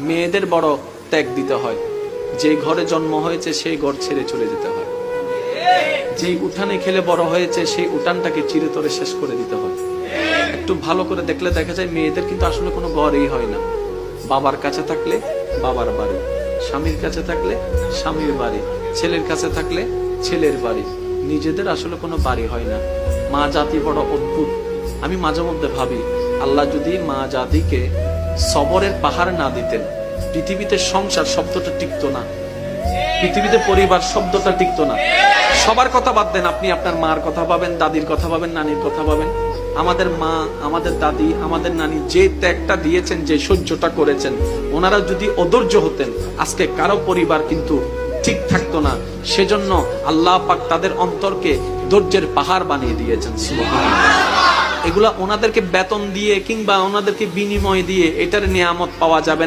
মেয়েদের বড় ত্যাগ দিতে হয়, যে ঘরে জন্ম হয়েছে সেই ঘর ছেড়ে চলে যেতে হয়, যেই উঠানে খেলে বড় হয়েছে সেই উঠানটাকে চিরতরে শেষ করে দিতে হয়। একটু ভালো করে দেখলে দেখা যায় মেয়েদের কিন্তু আসলে কোনো ঘরই হয় না। বাবার কাছে থাকলে বাবার বাড়ি, স্বামীর কাছে থাকলে স্বামীর বাড়ি, ছেলের কাছে থাকলে ছেলের বাড়ি, নিজেদের আসলে কোনো বাড়ি হয় না। মা জাতি বড় অদ্ভুত। আমি মাঝে মধ্যে ভাবি, আল্লাহ যদি মা জাতিকে সবরের পাহাড় না দিতেন, পৃথিবীতে সংসার শব্দটা টিকতো না, পৃথিবীতে পরিবার শব্দটা টিকতো না। সবার কথা বাদ দেন, আপনি আপনার মার কথা পাবেন, দাদির কথা পাবেন, নানির কথা পাবেন। আমাদের মা, আমাদের দাদি, আমাদের নানি যে ত্যাগটা দিয়েছেন, যে সহ্যটা করেছেন, ওনারা যদি অধৈর্য হতেন আজকে কারো পরিবার কিন্তু ঠিক থাকতো না। সেজন্য আল্লাহ পাক তাদের অন্তরকে ধৈর্যের পাহাড় বানিয়ে দিয়েছেন। সুবহানাল্লাহ। এগুলা ওনাদেরকে বেতন দিয়ে কিংবা ওনাদেরকে বিনিময় দিয়ে এটার নিয়ামত পাওয়া যাবে না।